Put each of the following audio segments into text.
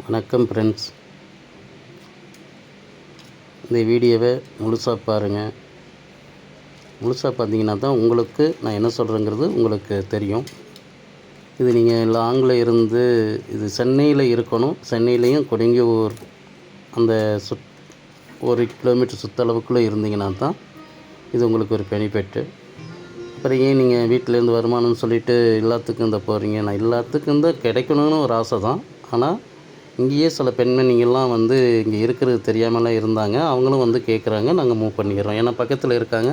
வணக்கம் ஃப்ரெண்ட்ஸ். இந்த வீடியோவை முழுசாக பாருங்கள். முழுசாக பார்த்தீங்கன்னா தான் உங்களுக்கு நான் என்ன சொல்கிறேங்கிறது உங்களுக்கு தெரியும். இது நீங்கள் லாங்கில் இருந்து இது சென்னையில் இருக்கணும். சென்னையிலையும் கொடுங்கியூர் அந்த 1 கிலோமீட்டர் சுற்றளவுக்குள்ளே இருந்தீங்கன்னா தான் இது உங்களுக்கு ஒரு பெனிஃபிட்டு. அப்புறம் ஏன் நீங்கள் வீட்டிலேருந்து வருமானம்னு சொல்லிவிட்டு எல்லாத்துக்கும் இந்த போகிறீங்க? நான் எல்லாத்துக்கும் தான் கிடைக்கணும்னு ஒரு ஆசை தான். ஆனால் இங்கேயே சில பெண்மணிங்கள்லாம் இங்கே இருக்கிறது தெரியாமலாம் இருந்தாங்க. அவங்களும் கேட்குறாங்க. நாங்கள் மூவ் பண்ணிடுறோம். ஏன்னா பக்கத்தில் இருக்காங்க.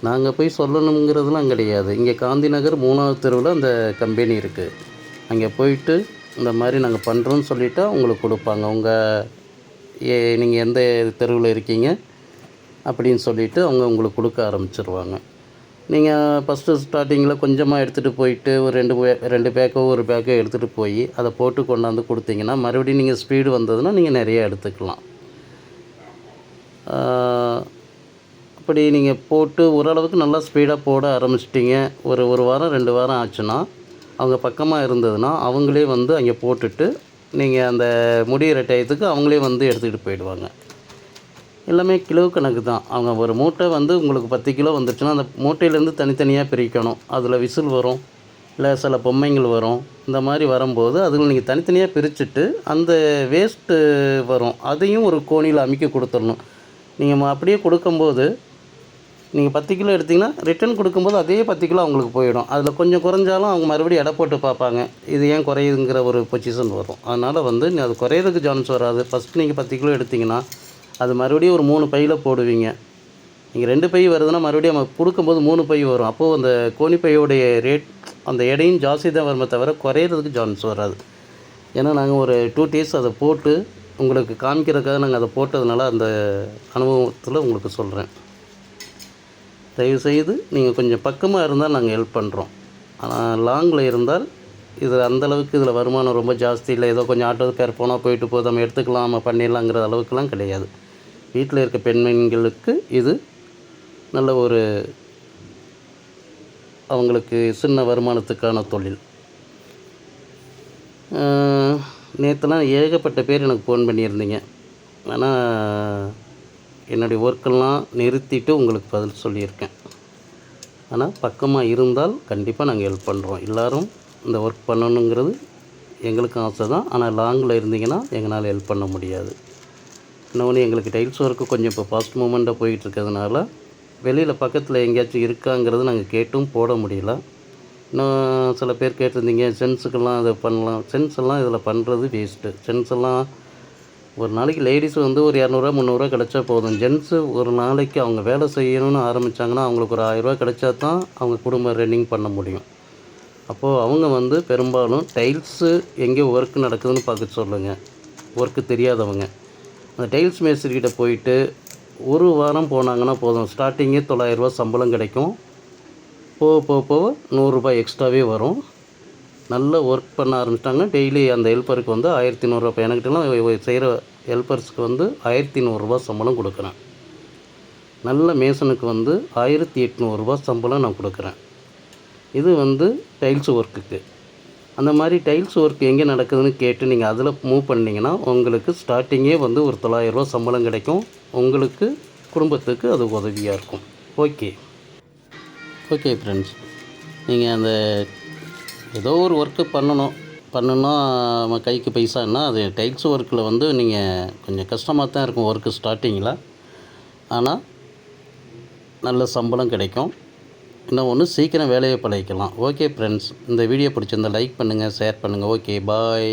நாங்கள் போய் சொல்லணுங்கிறதுலாம் கிடையாது. இங்கே காந்தி நகர் 3வது தெருவில் அந்த கம்பெனி இருக்குது. அங்கே போயிட்டு இந்த மாதிரி நாங்கள் பண்ணுறோன்னு சொல்லிவிட்டா உங்களுக்கு கொடுப்பாங்க. நீங்கள் எந்த தெருவில் இருக்கீங்க அப்படின்னு சொல்லிவிட்டு அவங்க உங்களுக்கு கொடுக்க ஆரம்பிச்சிருவாங்க. நீங்கள் ஃபஸ்ட்டு ஸ்டார்டிங்கில் கொஞ்சமாக எடுத்துகிட்டு போயிட்டு ஒரு 2 பேக்கோ 1 பேக்கோ எடுத்துகிட்டு போய் அதை போட்டு கொண்டாந்து கொடுத்தீங்கன்னா மறுபடியும் நீங்கள் ஸ்பீடு வந்ததுன்னா நீங்கள் நிறைய எடுத்துக்கலாம். அப்படி நீங்கள் போட்டு ஓரளவுக்கு நல்லா ஸ்பீடாக போட ஆரம்பிச்சிட்டிங்க. ஒரு வாரம் 2 வாரம் ஆச்சுன்னா அவங்க பக்கமாக இருந்ததுன்னா அவங்களே அங்கே போட்டுட்டு நீங்கள் அந்த முடிகிற டயத்துக்கு அவங்களே எடுத்துக்கிட்டு போயிடுவாங்க. எல்லாமே கிலோ கணக்கு தான். அவங்க ஒரு மூட்டை உங்களுக்கு 10 கிலோ வந்துருச்சுன்னா அந்த மூட்டையிலேருந்து தனித்தனியாக பிரிக்கணும். அதில் விசில் வரும், இல்லை சில பொம்மைங்கள் வரும். இந்த மாதிரி வரும்போது அதில் நீங்கள் தனித்தனியாக பிரிச்சுட்டு அந்த வேஸ்ட்டு வரும், அதையும் ஒரு கோணியில் அமுக்கி கொடுத்துடணும். நீங்கள் அப்படியே கொடுக்கும்போது நீங்கள் 10 கிலோ எடுத்திங்கன்னா ரிட்டன் கொடுக்கும்போது அதே 10 கிலோ அவங்களுக்கு போயிடும். அதில் கொஞ்சம் குறைஞ்சாலும் அவங்க மறுபடியும் எடை போட்டு பார்ப்பாங்க, இது ஏன் குறையுதுங்கிற ஒரு பொசிஷன் வரும். அதனால் அது குறையிறதுக்கு சான்ஸ் வராது. ஃபஸ்ட்டு நீங்கள் 10 கிலோ எடுத்திங்கன்னா அது மறுபடியும் ஒரு 3 பையில் போடுவீங்க. நீங்கள் 2 பை வருதுன்னா மறுபடியும் நம்ம கொடுக்கும்போது 3 பை வரும். அப்போது அந்த கோணி பையோடைய ரேட் அந்த எடையும் ஜாஸ்தி தான் வருமே தவிர குறையிறதுக்கு சான்ஸ் வராது. ஏன்னா நாங்கள் ஒரு 2 days அதை போட்டு உங்களுக்கு காமிக்கிறதுக்காக நாங்கள் அதை போட்டதுனால அந்த அனுபவத்தில் உங்களுக்கு சொல்கிறேன். தயவுசெய்து நீங்கள் கொஞ்சம் பக்கமாக இருந்தால் நாங்கள் ஹெல்ப் பண்ணுறோம். ஆனால் லாங்கில் இருந்தால் இதில் அந்தளவுக்கு இதில் வருமானம் ரொம்ப ஜாஸ்தி இல்லை. ஏதோ கொஞ்சம் ஆட்டோ பேர் போனால் போயிட்டு போதும், நம்ம எடுத்துக்கலாம், நம்ம பண்ணிடலாங்கிற அளவுக்குலாம் கிடையாது. வீட்டில் இருக்க பெண்மணிகளுக்கு இது நல்ல ஒரு அவங்களுக்கு சின்ன வருமானத்துக்கான தொழில். நேற்றுலாம் ஏகப்பட்ட பேர் எனக்கு ஃபோன் பண்ணியிருந்தீங்க. ஆனால் என்னுடைய ஒர்க்கெல்லாம் நிறுத்திட்டு உங்களுக்கு பதில் சொல்லியிருக்கேன். ஆனால் பக்கமாக இருந்தால் கண்டிப்பாக நாங்கள் ஹெல்ப் பண்ணுறோம். எல்லோரும் இந்த ஒர்க் பண்ணணுங்கிறது எங்களுக்கும் ஆசை தான். ஆனால் லாங்கில் இருந்தீங்கன்னா எங்களால் ஹெல்ப் பண்ண முடியாது. இன்னொன்று எங்களுக்கு டைல்ஸ் ஒர்க்கு கொஞ்சம் இப்போ ஃபாஸ்ட் மூமெண்ட்டாக போயிட்டுருக்கிறதுனால வெளியில் பக்கத்தில் எங்கேயாச்சும் இருக்காங்கிறது நாங்கள் கேட்டும் போட முடியல. இன்னும் சில பேர் கேட்டிருந்தீங்க ஜென்ஸுக்கெல்லாம் அதை பண்ணலாம். ஜென்ஸ் எல்லாம் இதில் பண்ணுறது வேஸ்ட்டு. ஜென்ஸ் எல்லாம் ஒரு நாளைக்கு லேடிஸ் ஒரு 200 300 கிடச்சா போதும். ஜென்ஸு ஒரு நாளைக்கு அவங்க வேலை செய்யணும்னு ஆரம்பித்தாங்கன்னா அவங்களுக்கு ஒரு 1000 கிடச்சா தான் அவங்க குடும்பம் ரன்னிங் பண்ண முடியும். அப்போது அவங்க பெரும்பாலும் டைல்ஸு எங்கே ஒர்க் நடக்குதுன்னு பார்க்க சொல்லுங்கள். ஒர்க்கு தெரியாதவங்க அந்த டைல்ஸ் மேஸ்திரிக்கிட்ட போயிட்டு ஒரு வாரம் போனாங்கன்னா போதும். ஸ்டார்டிங்கே 900 ரூபா சம்பளம் கிடைக்கும். போக 100 ரூபாய் எக்ஸ்ட்ராவே வரும். நல்ல ஒர்க் பண்ண ஆரம்பிச்சிட்டாங்கன்னா டெய்லி அந்த ஹெல்ப்பருக்கு 1100 ரூபா. இப்போ எனக்கிட்டலாம் செய்கிற ஹெல்ப்பர்ஸ்க்கு 1100 ரூபா சம்பளம் கொடுக்குறேன். நல்ல மேசனுக்கு 1800 ரூபா சம்பளம் நான் கொடுக்குறேன். இது டைல்ஸ் ஒர்க்குக்கு. அந்த மாதிரி டைல்ஸ் ஒர்க் எங்கே நடக்குதுன்னு கேட்டு நீங்கள் அதில் மூவ் பண்ணிங்கன்னா உங்களுக்கு ஸ்டார்டிங்கே ஒரு 900 ரூபா சம்பளம் கிடைக்கும். உங்களுக்கு குடும்பத்துக்கு அது உதவியாக இருக்கும். ஓகே ஃப்ரெண்ட்ஸ், நீங்கள் அந்த ஏதோ ஒரு ஒர்க்கு பண்ணணுன்னா நம்ம கைக்கு பைசான்னா அது டைல்ஸ் ஒர்க்கில் நீங்கள் கொஞ்சம் கஷ்டமாக தான் இருக்கும் ஒர்க்கு ஸ்டார்டிங்கில். ஆனால் நல்ல சம்பளம் கிடைக்கும். இன்னொன்று சீக்கிரம் வேலையை பழகிக்கலாம். ஓகே ஃப்ரெண்ட்ஸ், இந்த வீடியோ பிடிச்சிருந்தால் லைக் பண்ணுங்கள், ஷேர் பண்ணுங்கள். ஓகே, பாய்.